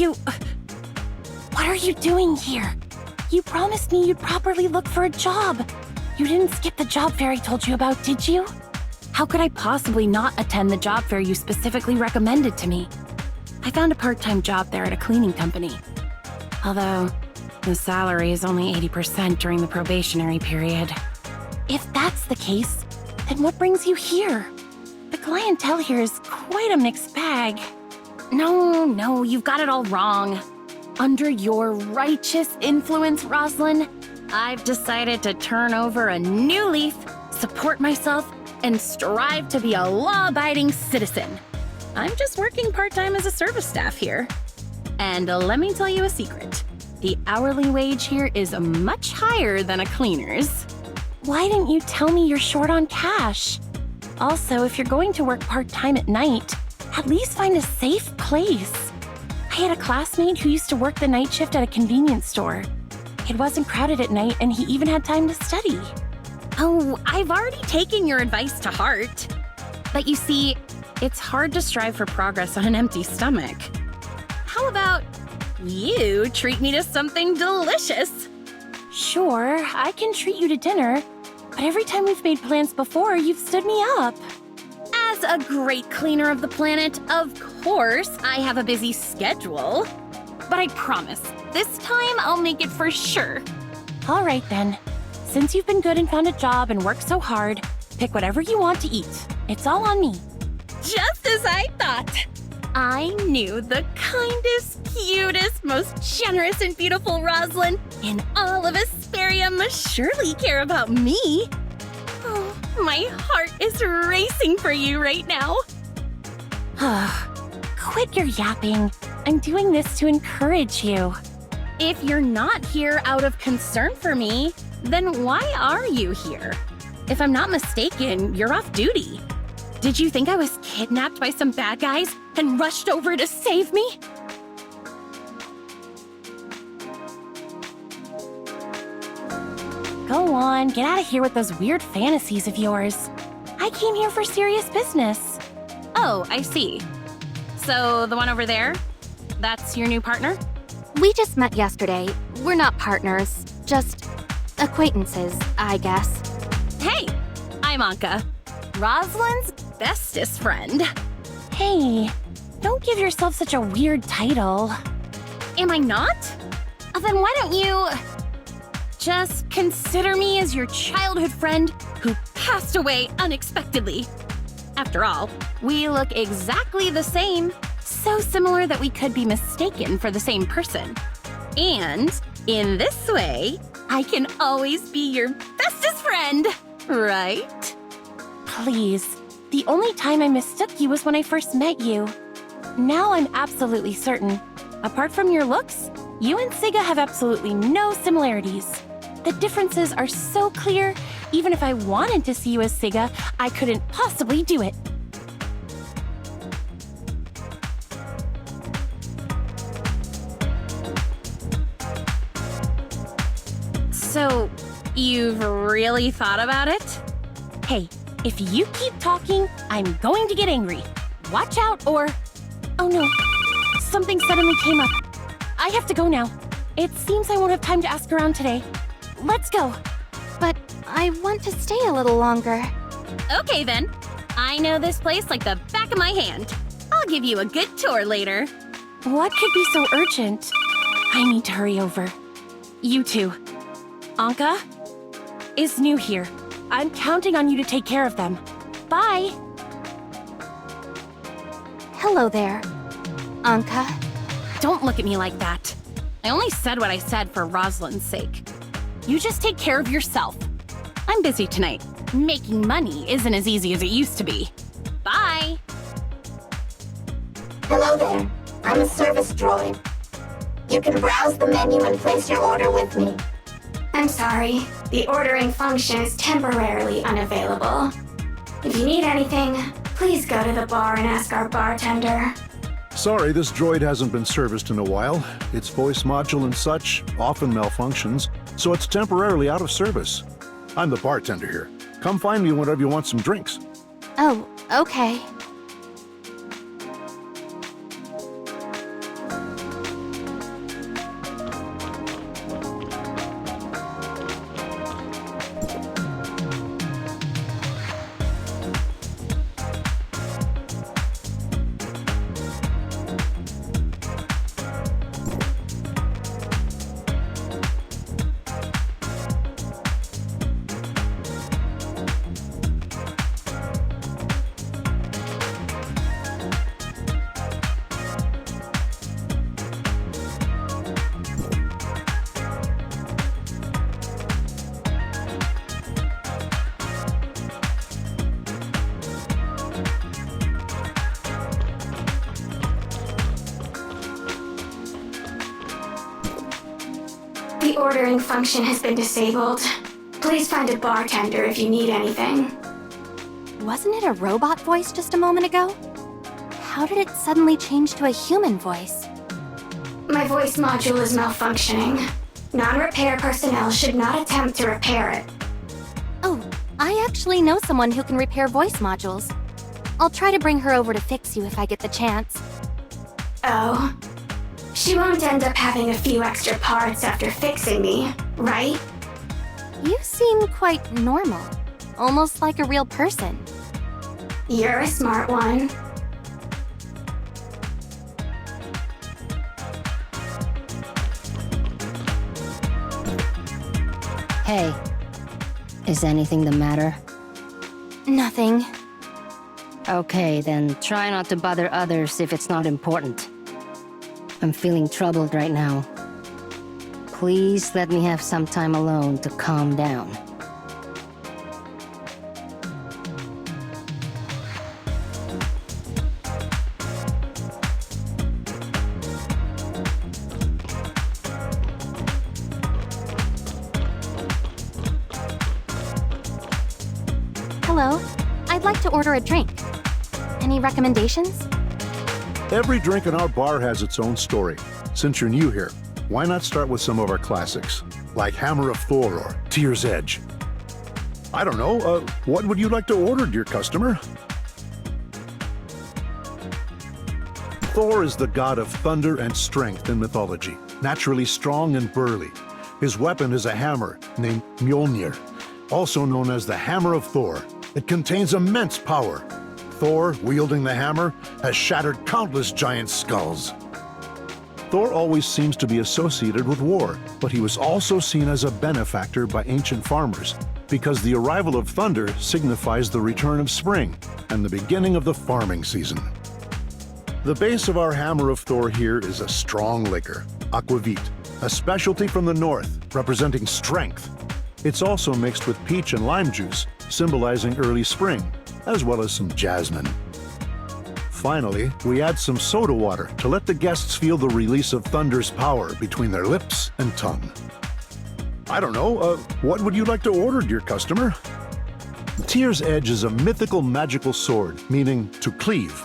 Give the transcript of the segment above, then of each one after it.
What are you doing here? You promised me you'd properly look for a job. You didn't skip the job fair I told you about, did you? How could I possibly not attend the job fair you specifically recommended to me? I found a part-time job there at a cleaning company. Although, the salary is only 80% during the probationary period. If that's the case, then what brings you here? The clientele here is quite a mixed bag. No, you've got it all wrong. Under your righteous influence, Rosalind, I've decided to turn over a new leaf, support myself, and strive to be a law-abiding citizen. I'm just working part-time as a service staff here. And let me tell you a secret. The hourly wage here is much higher than a cleaner's. Why didn't you tell me you're short on cash? Also, if you're going to work part-time at night, at least find a safe place. I had a classmate who used to work the night shift at a convenience store. It wasn't crowded at night, and he even had time to study. Oh, I've already taken your advice to heart. But you see, it's hard to strive for progress on an empty stomach. How about you treat me to something delicious? Sure, I can treat you to dinner, but every time we've made plans before, you've stood me up. As a great cleaner of the planet, of course, I have a busy schedule. But I promise, this time I'll make it for sure. All right then. Since you've been good and found a job and worked so hard, pick whatever you want to eat. It's all on me. Just as I thought. I knew the kindest, cutest, most generous and beautiful Rosalind in all of Asperia must surely care about me. Oh, my heart is racing for you right now. Quit your yapping. I'm doing this to encourage you. If you're not here out of concern for me, then why are you here? If I'm not mistaken, you're off duty. Did you think I was kidnapped by some bad guys and rushed over to save me? Go on, get out of here with those weird fantasies of yours. I came here for serious business. Oh, I see. So the one over there, that's your new partner? We just met yesterday. We're not partners, just acquaintances, I guess. Hey, I'm Anka, Rosalind's bestest friend. Hey, don't give yourself such a weird title. Am I not? Then why don't you just consider me as your childhood friend who passed away unexpectedly? After all, we look exactly the same, so similar that we could be mistaken for the same person. And in this way, I can always be your bestest friend, right? Please, the only time I mistook you was when I first met you. Now I'm absolutely certain. Apart from your looks, you and Siga have absolutely no similarities. The differences are so clear, even if I wanted to see you as Siga, I couldn't possibly do it. So, you've really thought about it? Hey, if you keep talking, I'm going to get angry. Watch out or... Oh no, something suddenly came up. I have to go now. It seems I won't have time to ask around today. Let's go. But I want to stay a little longer. Okay then. I know this place like the back of my hand. I'll give you a good tour later. What could be so urgent? I need to hurry over. You too. Anka is new here. I'm counting on you to take care of them. Bye. Hello there, Anka. Don't look at me like that. I only said what I said for Rosalind's sake. You just take care of yourself. I'm busy tonight. Making money isn't as easy as it used to be. Bye. Hello there. I'm a service droid. You can browse the menu and place your order with me. I'm sorry, the ordering function is temporarily unavailable. If you need anything, please go to the bar and ask our bartender. Sorry, this droid hasn't been serviced in a while. Its voice module and such often malfunctions, so it's temporarily out of service. I'm the bartender here. Come find me whenever you want some drinks. Oh, okay. The ordering function has been disabled. Please find a bartender if you need anything. Wasn't it a robot voice just a moment ago? How did it suddenly change to a human voice? My voice module is malfunctioning. Non-repair personnel should not attempt to repair it. Oh, I actually know someone who can repair voice modules. I'll try to bring her over to fix you if I get the chance. Oh. She won't end up having a few extra parts after fixing me, right? You seem quite normal. Almost like a real person. You're a smart one. Hey, is anything the matter? Nothing. Okay, then try not to bother others if it's not important. I'm feeling troubled right now. Please let me have some time alone to calm down. Hello. I'd like to order a drink. Any recommendations? Every drink in our bar has its own story. Since you're new here, why not start with some of our classics, like Hammer of Thor or Tear's Edge? I don't know, what would you like to order, dear customer? Thor is the god of thunder and strength in mythology, naturally strong and burly. His weapon is a hammer named Mjolnir, also known as the Hammer of Thor. It contains immense power. Thor, wielding the hammer, has shattered countless giant skulls. Thor always seems to be associated with war, but he was also seen as a benefactor by ancient farmers, because the arrival of thunder signifies the return of spring and the beginning of the farming season. The base of our Hammer of Thor here is a strong liquor, aquavit, a specialty from the north, representing strength. It's also mixed with peach and lime juice, symbolizing early spring, as well as some jasmine. Finally, we add some soda water to let the guests feel the release of thunder's power between their lips and tongue. I don't know, what would you like to order, dear customer? Tear's Edge is a mythical magical sword, meaning to cleave.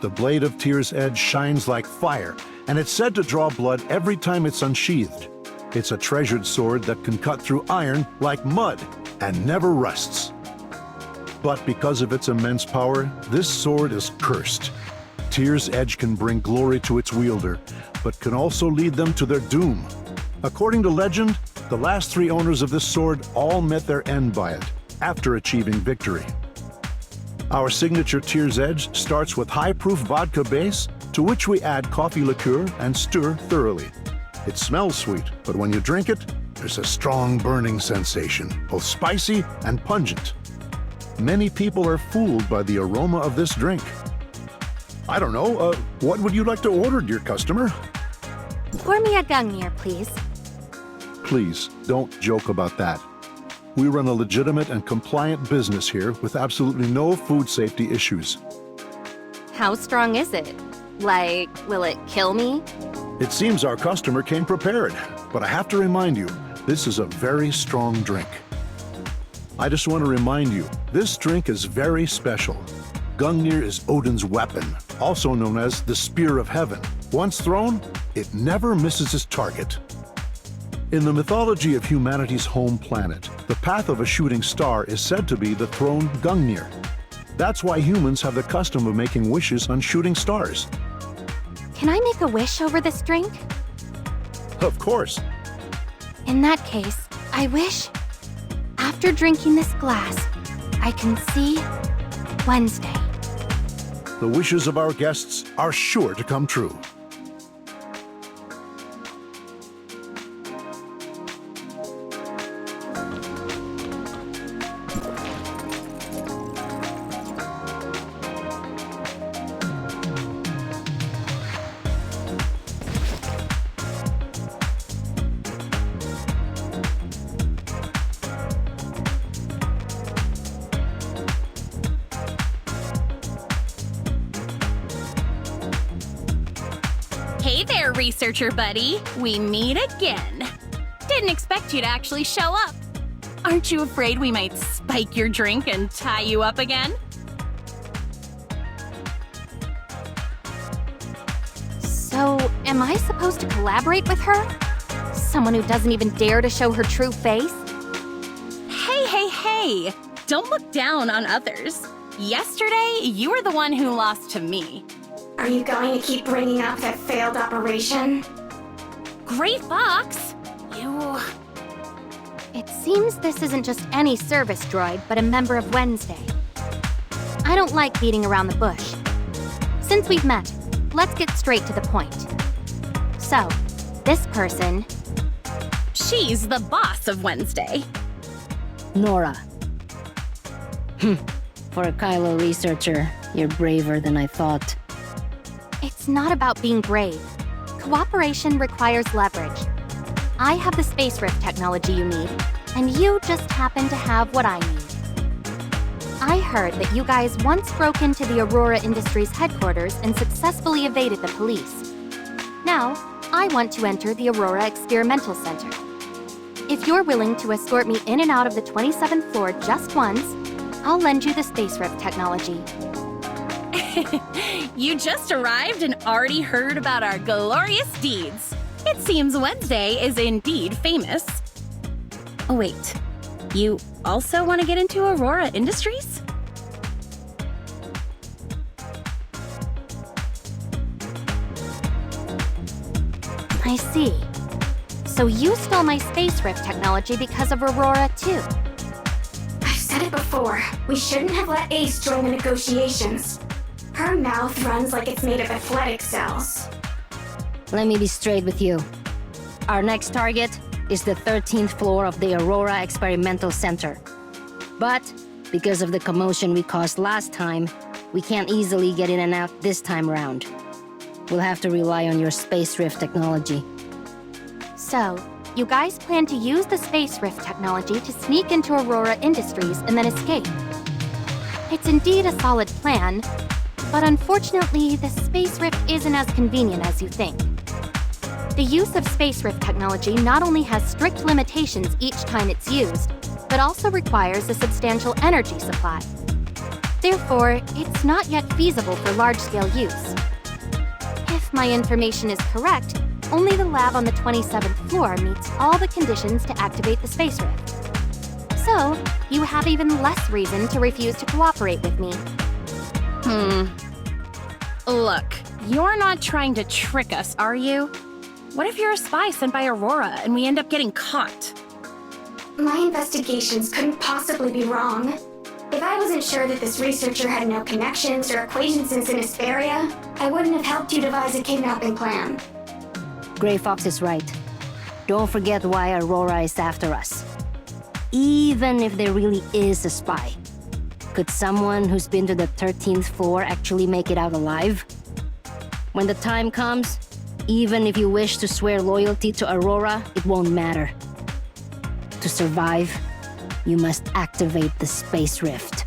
The blade of Tear's Edge shines like fire, and it's said to draw blood every time it's unsheathed. It's a treasured sword that can cut through iron like mud and never rusts. But because of its immense power, this sword is cursed. Tear's Edge can bring glory to its wielder, but can also lead them to their doom. According to legend, the last three owners of this sword all met their end by it, after achieving victory. Our signature Tear's Edge starts with high-proof vodka base, to which we add coffee liqueur and stir thoroughly. It smells sweet, but when you drink it, there's a strong burning sensation, both spicy and pungent. Many people are fooled by the aroma of this drink. I don't know, what would you like to order, dear customer? Pour me a Gungnir, please. Please, don't joke about that. We run a legitimate and compliant business here with absolutely no food safety issues. How strong is it? Like, will it kill me? It seems our customer came prepared, but I have to remind you, this is a very strong drink. I just want to remind you, this drink is very special. Gungnir is Odin's weapon, also known as the Spear of Heaven. Once thrown, it never misses its target. In the mythology of humanity's home planet, the path of a shooting star is said to be the throne Gungnir. That's why humans have the custom of making wishes on shooting stars. Can I make a wish over this drink? Of course. In that case, I wish, after drinking this glass, I can see Wednesday. The wishes of our guests are sure to come true. Hey there, researcher buddy. We meet again. Didn't expect you to actually show up. Aren't you afraid we might spike your drink and tie you up again? So, am I supposed to collaborate with her? Someone who doesn't even dare to show her true face? Hey! Don't look down on others. Yesterday, you were the one who lost to me. Are you going to keep bringing up that failed operation? Gray Fox! You... It seems this isn't just any service droid, but a member of Wednesday. I don't like beating around the bush. Since we've met, let's get straight to the point. So, this person... She's the boss of Wednesday. Nora. For a Kylo researcher, you're braver than I thought. It's not about being brave. Cooperation requires leverage. I have the space rift technology you need, and you just happen to have what I need. I heard that you guys once broke into the Aurora Industries headquarters and successfully evaded the police. Now, I want to enter the Aurora Experimental Center. If you're willing to escort me in and out of the 27th floor just once, I'll lend you the space rift technology. You just arrived and already heard about our glorious deeds. It seems Wednesday is indeed famous. Oh wait, you also want to get into Aurora Industries? I see. So you stole my space rift technology because of Aurora, too. I've said it before. We shouldn't have let Ace join the negotiations. Her mouth runs like it's made of athletic cells. Let me be straight with you. Our next target is the 13th floor of the Aurora Experimental Center. But, because of the commotion we caused last time, we can't easily get in and out this time around. We'll have to rely on your space rift technology. So, you guys plan to use the space rift technology to sneak into Aurora Industries and then escape. It's indeed a solid plan, but unfortunately, the space rift isn't as convenient as you think. The use of space rift technology not only has strict limitations each time it's used, but also requires a substantial energy supply. Therefore, it's not yet feasible for large-scale use. If my information is correct, only the lab on the 27th floor meets all the conditions to activate the space rift. So, you have even less reason to refuse to cooperate with me. Look, you're not trying to trick us, are you? What if you're a spy sent by Aurora and we end up getting caught? My investigations couldn't possibly be wrong. If I wasn't sure that this researcher had no connections or acquaintances in Hesperia, I wouldn't have helped you devise a kidnapping plan. Gray Fox is right. Don't forget why Aurora is after us. Even if there really is a spy, could someone who's been to the 13th floor actually make it out alive? When the time comes, even if you wish to swear loyalty to Aurora, it won't matter. To survive, you must activate the space rift.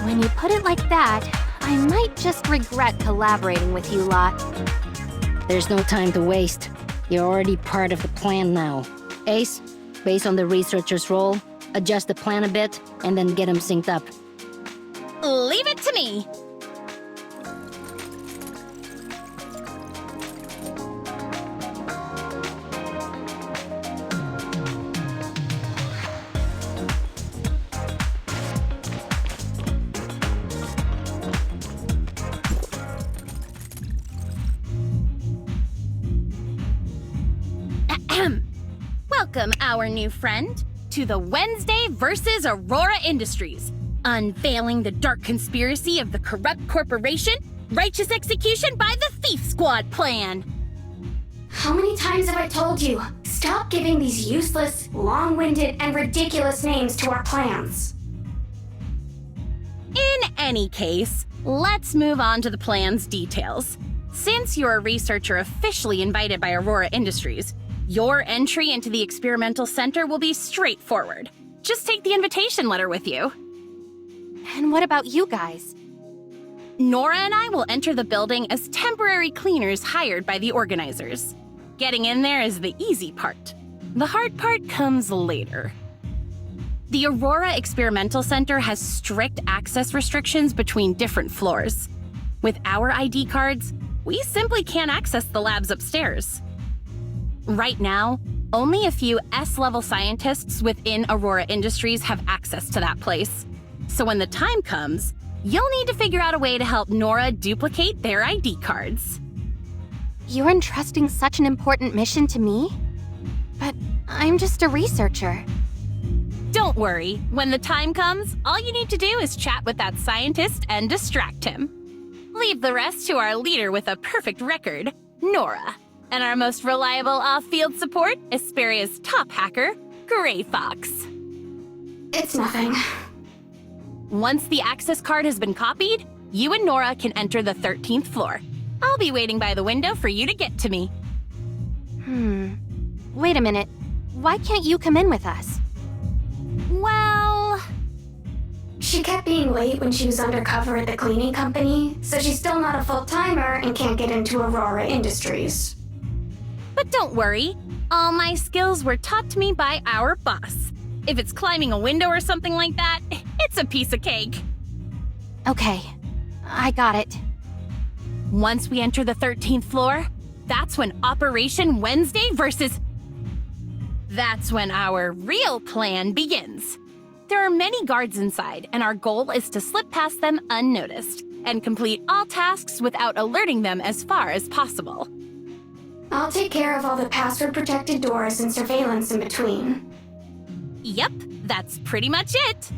When you put it like that, I might just regret collaborating with you lot. There's no time to waste. You're already part of the plan now. Ace, based on the researcher's role, adjust the plan a bit, and then get him synced up. Leave it to me! Welcome, our new friend, to the Wednesday versus Aurora Industries, unveiling the dark conspiracy of the corrupt corporation, righteous execution by the Thief Squad plan. How many times have I told you? Stop giving these useless, long-winded, and ridiculous names to our plans. In any case, let's move on to the plan's details. Since you're a researcher officially invited by Aurora Industries, your entry into the experimental center will be straightforward. Just take the invitation letter with you. And what about you guys? Nora and I will enter the building as temporary cleaners hired by the organizers. Getting in there is the easy part. The hard part comes later. The Aurora Experimental Center has strict access restrictions between different floors. With our ID cards, we simply can't access the labs upstairs. Right now, only a few S-level scientists within Aurora Industries have access to that place. So when the time comes, you'll need to figure out a way to help Nora duplicate their ID cards. You're entrusting such an important mission to me? But I'm just a researcher. Don't worry, when the time comes, all you need to do is chat with that scientist and distract him. Leave the rest to our leader with a perfect record, Nora, and our most reliable off-field support, Esperia's top hacker, Gray Fox. It's nothing. Once the access card has been copied, you and Nora can enter the 13th floor. I'll be waiting by the window for you to get to me. Wait a minute. Why can't you come in with us? Well... She kept being late when she was undercover at the cleaning company, so she's still not a full-timer and can't get into Aurora Industries. But don't worry, all my skills were taught to me by our boss. If it's climbing a window or something like that, it's a piece of cake. Okay, I got it. Once we enter the 13th floor, that's when Operation Wednesday versus... That's when our real plan begins. There are many guards inside, and our goal is to slip past them unnoticed and complete all tasks without alerting them as far as possible. I'll take care of all the password-protected doors and surveillance in between. Yep, that's pretty much it.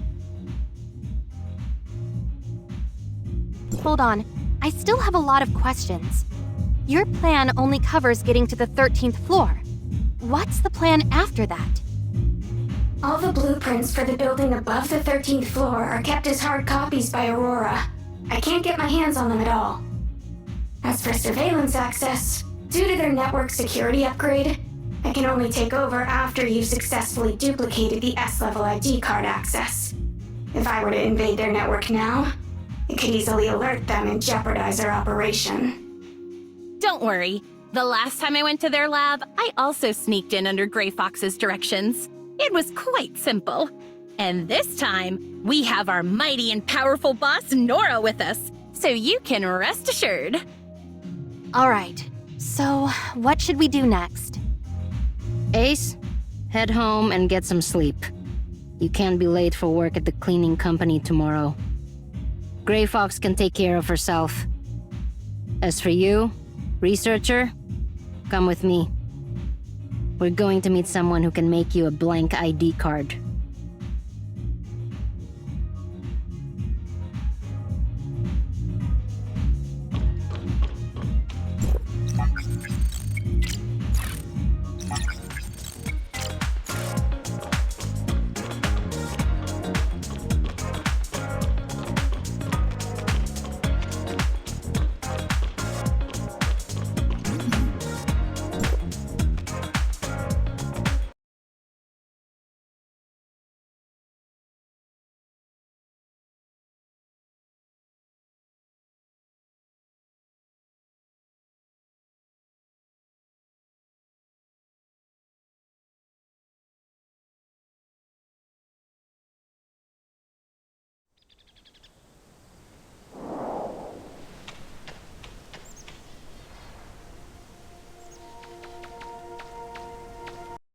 Hold on. I still have a lot of questions. Your plan only covers getting to the 13th floor. What's the plan after that? All the blueprints for the building above the 13th floor are kept as hard copies by Aurora. I can't get my hands on them at all. As for surveillance access, due to their network security upgrade, I can only take over after you've successfully duplicated the S-level ID card access. If I were to invade their network now, it could easily alert them and jeopardize our operation. Don't worry. The last time I went to their lab, I also sneaked in under Gray Fox's directions. It was quite simple. And this time, we have our mighty and powerful boss Nora with us, so you can rest assured. All right. So, what should we do next? Ace, head home and get some sleep. You can't be late for work at the cleaning company tomorrow. Gray Fox can take care of herself. As for you, researcher, come with me. We're going to meet someone who can make you a blank ID card.